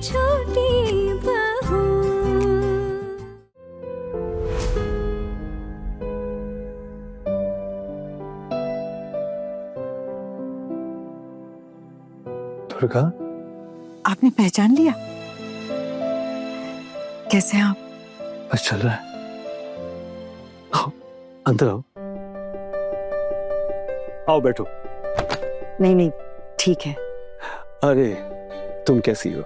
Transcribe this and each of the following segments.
छोटी बहू। दुर्गा, आपने पहचान लिया? कैसे हैं आप? बस चल रहा है। आओ, अंदर आओ। आओ बैठो। नहीं नहीं, ठीक है। अरे तुम कैसी हो?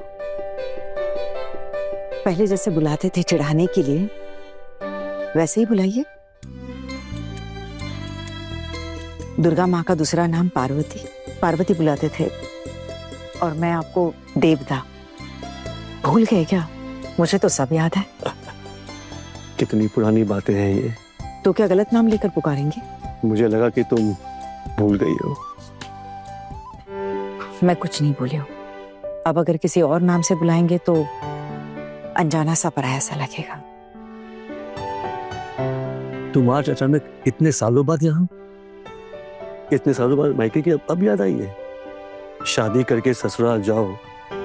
पहले जैसे बुलाते थे चिढ़ाने के लिए, वैसे ही बुलाइए। दुर्गा माँ का दूसरा नाम पार्वती, पार्वती बुलाते थे। और मैं आपको देवता। भूल गए क्या? मुझे तो सब याद है। कितनी पुरानी बातें हैं ये। तो क्या गलत नाम लेकर पुकारेंगे? मुझे लगा कि तुम भूल गई हो। मैं कुछ नहीं बोली हूँ। अब अगर किसी और नाम से बुलाएंगे तो अनजाना सा पराया सा लगेगा। तुम आज अचानक इतने सालों बाद यहाँ? इतने सालों बाद मायके की अब याद आई है? शादी करके ससुराल जाओ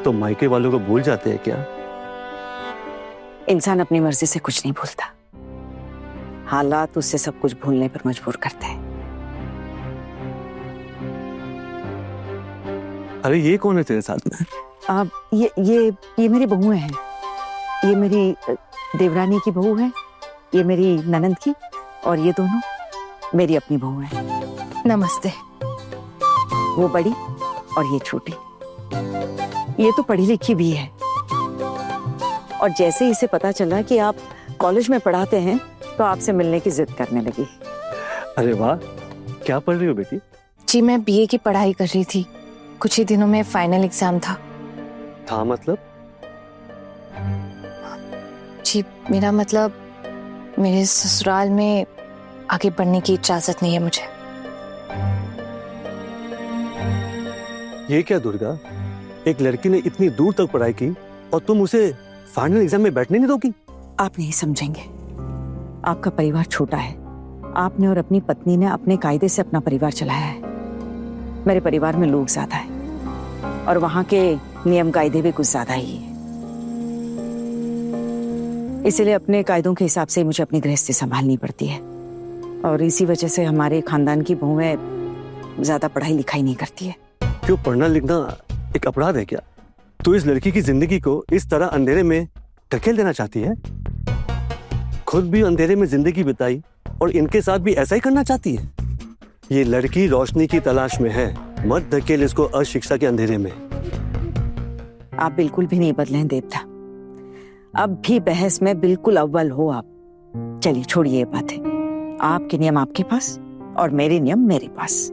तो मायके वालों को भूल जाते हैं क्या? इंसान अपनी मर्जी से कुछ नहीं भूलता, हालात उससे सब कुछ भूलने पर मजबूर करते हैं। अरे ये कौन है तेरे साथ में? अब ये मेरी बहुएं हैं। ये मेरी देवरानी की बहू है, ये मेरी ननंद की, और ये दोनों मेरी अपनी बहू हैं। नमस्ते। वो बड़ी और ये छोटी। ये तो पढ़ी लिखी भी है, और जैसे ही इसे पता चला कि आप कॉलेज में पढ़ाते हैं तो आपसे मिलने की जिद करने लगी। अरे वाह, क्या पढ़ रही हो बेटी? जी मैं बीए की पढ़ाई कर रही थी। कुछ ही दिनों में फाइनल एग्जाम था। मतलब? जी मेरा मतलब, मेरे ससुराल में आगे बढ़ने की इजाजत नहीं है मुझे। ये क्या दुर्गा, एक लड़की ने इतनी दूर तक पढ़ाई की और तुम उसे फाइनल एग्जाम में बैठने नहीं दोगी? आप नहीं समझेंगे। आपका परिवार छोटा है। आपने और अपनी पत्नी ने अपने कायदे से अपना परिवार चलाया है। मेरे परिवार में लोग ज्यादा हैं और वहां के नियम कायदे भी कुछ ज्यादा ही है। इसलिए अपने कायदों के हिसाब से मुझे अपनी गृहस्थी संभालनी पड़ती है, और इसी वजह से हमारे खानदान की बहुएं ज्यादा पढ़ाई लिखाई नहीं करती है। क्यों, पढ़ना लिखना एक अपराध है क्या? तू इस लड़की की जिंदगी को इस तरह अंधेरे में धकेल देना चाहती है? खुद भी अंधेरे में जिंदगी बिताई और इनके साथ भी ऐसा ही करना चाहती है? ये लड़की रोशनी की तलाश में है, मत धकेल इसको अशिक्षा के अंधेरे में। आप बिल्कुल भी नहीं बदले हैं देवता। अब भी बहस में बिल्कुल अव्वल हो आप। चलिए छोड़िए ये बातें। आपके नियम आपके पास और मेरे नियम मेरे पास।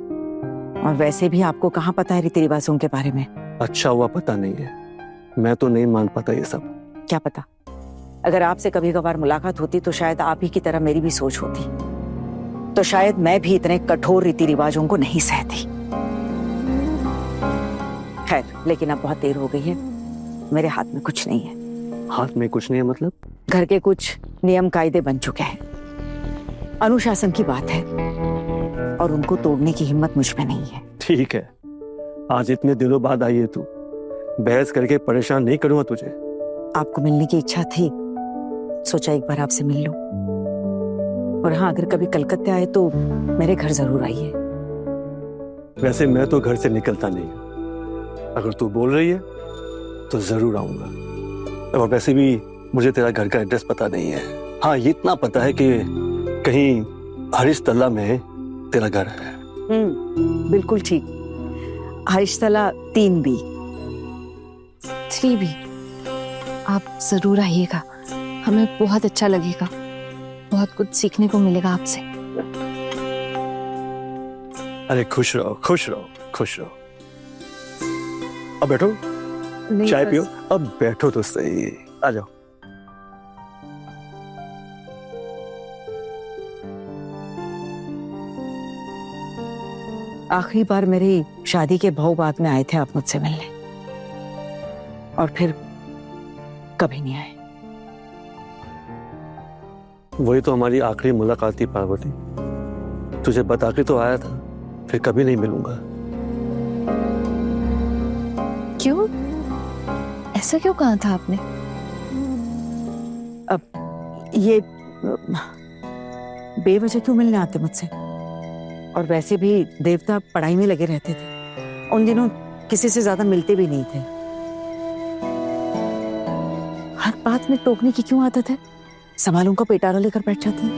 और वैसे भी आपको कहाँ पता है रीति रिवाजों के बारे में? अच्छा हुआ पता नहीं है, मैं तो नहीं मान पाता ये सब। क्या पता, अगर आपसे कभी कभार मुलाकात होती तो शायद आप ही की तरह मेरी भी सोच होती, तो शायद मैं भी इतने कठोर रीति रिवाजों को नहीं सहती। खैर, लेकिन अब बहुत देर हो गई है, मेरे हाथ में कुछ नहीं है। हाथ में कुछ नहीं है मतलब? घर के कुछ नियम कायदे बन चुके हैं, अनुशासन की बात है, और उनको तोड़ने की हिम्मत मुझ में नहीं है। ठीक है, आज इतने दिनों बाद आई है तू, बहस करके परेशान नहीं करूंगा तुझे। आपको मिलने की इच्छा थी, सोचा एक बार आपसे मिल लूं। और हाँ, अगर कभी कलकत्ते आए तो मेरे घर जरूर आइए। वैसे मैं तो घर से निकलता नहीं, अगर तू बोल रही है तो जरूर आऊंगा। और वैसे भी मुझे तेरा घर का एड्रेस पता नहीं है। हाँ, ये इतना पता है कि कहीं हरीश तला में तेरा घर है। बिल्कुल ठीक, हरीशतला 3B। 3B। आप जरूर आइएगा, हमें बहुत अच्छा लगेगा, बहुत कुछ सीखने को मिलेगा आपसे। अरे खुश रहो, खुश रहो, खुश रहो। अब बैठो, चाय पियो। अब बैठो तो सही, आ जाओ। आखिरी बार मेरी शादी के भाव बाद में आए थे आप मुझसे मिलने, और फिर कभी नहीं आए। वही तो हमारी आखिरी मुलाकात थी पार्वती। तुझे बता के तो आया था, फिर कभी नहीं मिलूंगा। क्यों? ऐसा क्यों कहा था आपने? अब ये बेवजह क्यों मिलने आते मुझसे? और वैसे भी देवता पढ़ाई में लगे रहते थे, उन दिनों किसी से ज्यादा मिलते भी नहीं थे। हर बात में टोकने की क्यों आदत है? संभालूं का पेटारा लेकर बैठ जाती है।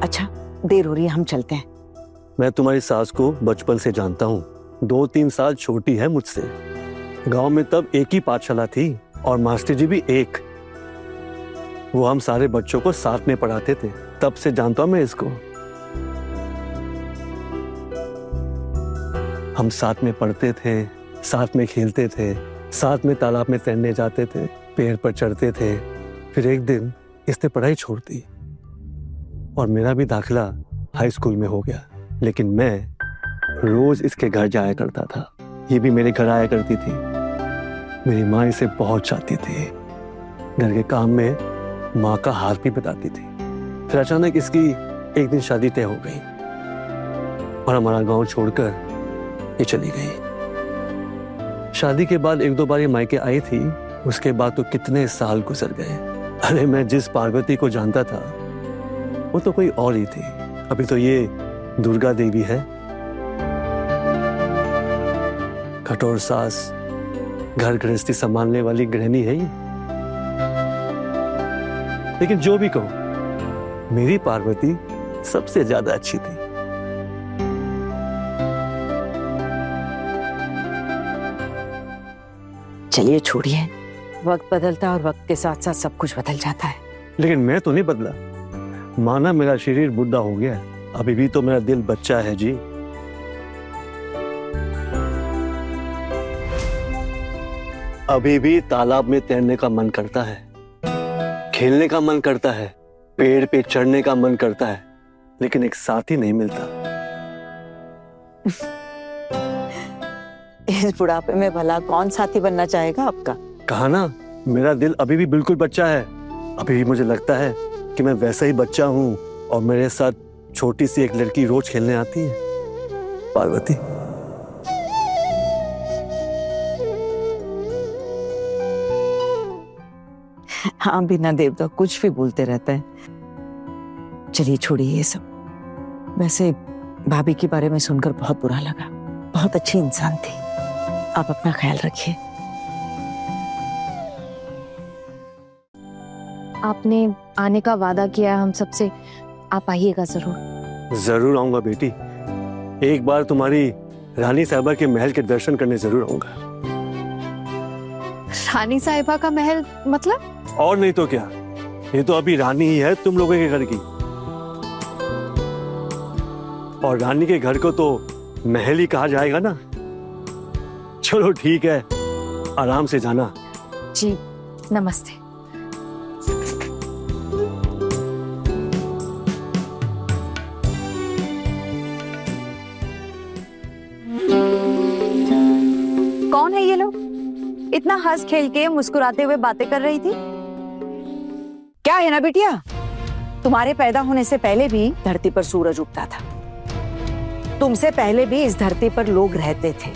अच्छा, देर हो रही है, हम चलते हैं। मैं तुम्हारी सास को बचपन से जानता हूँ, 2-3 साल छोटी है मुझसे। गांव में तब एक ही पाठशाला थी और मास्टर जी भी एक। वो हम सारे बच्चों को साथ में पढ़ाते थे, तब से जानता हूं मैं इसको। हम साथ में पढ़ते थे, साथ में खेलते थे, साथ में तालाब में तैरने जाते थे, पेड़ पर चढ़ते थे। फिर एक दिन इसने पढ़ाई छोड़ दी और मेरा भी दाखिला हाई स्कूल में हो गया। लेकिन मैं रोज इसके घर जाया करता था, ये भी मेरे घर आया करती थी। मेरी माँ इसे बहुत चाहती थी, घर के काम में माँ का हाथ भी बताती थी। फिर अचानक इसकी एक दिन शादी तय हो गई और हमारा गांव छोड़कर ये चली गई। शादी के बाद 1-2 बार ये मायके आई थी, उसके बाद तो कितने साल गुजर गए। अरे मैं जिस पार्वती को जानता था वो तो कोई और ही थी। अभी तो ये दुर्गा देवी है, कठोर सास, घर गृहस्थी संभालने वाली गृहिणी है ये। लेकिन जो भी कहो, मेरी पार्वती सबसे ज्यादा अच्छी थी। चलिए छोड़िए, वक्त बदलता है और वक्त के साथ साथ सब कुछ बदल जाता है। लेकिन मैं तो नहीं बदला। माना मेरा शरीर बुढ़ा हो गया, अभी भी तो मेरा दिल बच्चा है जी। अभी भी तालाब में तैरने का मन करता है, खेलने का मन करता है, पेड़ पे चढ़ने का मन करता है, लेकिन एक साथी नहीं मिलता। इस बुढ़ापे में भला कौन साथी बनना चाहेगा आपका? कहा ना, मेरा दिल अभी भी बिल्कुल बच्चा है। अभी भी मुझे लगता है कि मैं वैसा ही बच्चा हूँ और मेरे साथ छोटी सी एक लड़की रोज खेलने आती है, पार्वती। हाँ, बिना देवता कुछ भी बोलते रहता है। चलिए छोड़िए ये सब। वैसे भाभी के बारे में सुनकर बहुत बुरा लगा, बहुत अच्छी इंसान थी। आप अपना ख्याल रखिए। आपने आने का वादा किया हम सबसे, आप आइएगा जरूर। जरूर आऊंगा बेटी, एक बार तुम्हारी रानी साहिबा के महल के दर्शन करने जरूर आऊंगा। रानी साहिबा का महल मतलब? और नहीं तो क्या, ये तो अभी रानी ही है तुम लोगों के घर की, और रानी के घर को तो महल ही कहा जाएगा ना। चलो ठीक है, आराम से जाना। जी नमस्ते। कौन है ये लोग? इतना हंस खेल के मुस्कुराते हुए बातें कर रही थी। क्या है ना बिटिया, तुम्हारे पैदा होने से पहले भी धरती पर सूरज उगता था। तुमसे पहले भी इस धरती पर लोग रहते थे।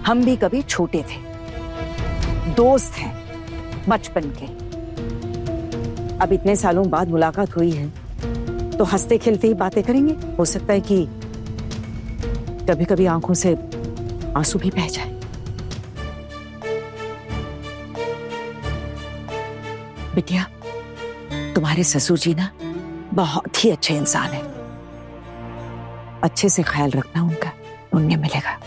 हम भी कभी छोटे थे, दोस्त हैं बचपन के। अब इतने सालों बाद मुलाकात हुई है तो हंसते खेलते ही बातें करेंगे। हो सकता है कि कभी कभी आंखों से आंसू भी बह जाए। बिटिया, तुम्हारे ससुर जी ना बहुत ही अच्छे इंसान हैं। अच्छे से ख्याल रखना उनका, पुण्य मिलेगा।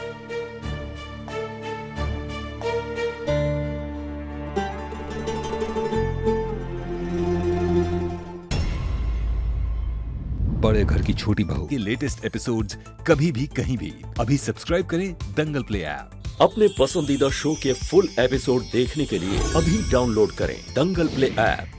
बड़े घर की छोटी बहू के लेटेस्ट एपिसोड्स कभी भी कहीं भी अभी सब्सक्राइब करें दंगल प्ले ऐप। अपने पसंदीदा शो के फुल एपिसोड देखने के लिए अभी डाउनलोड करें दंगल प्ले ऐप।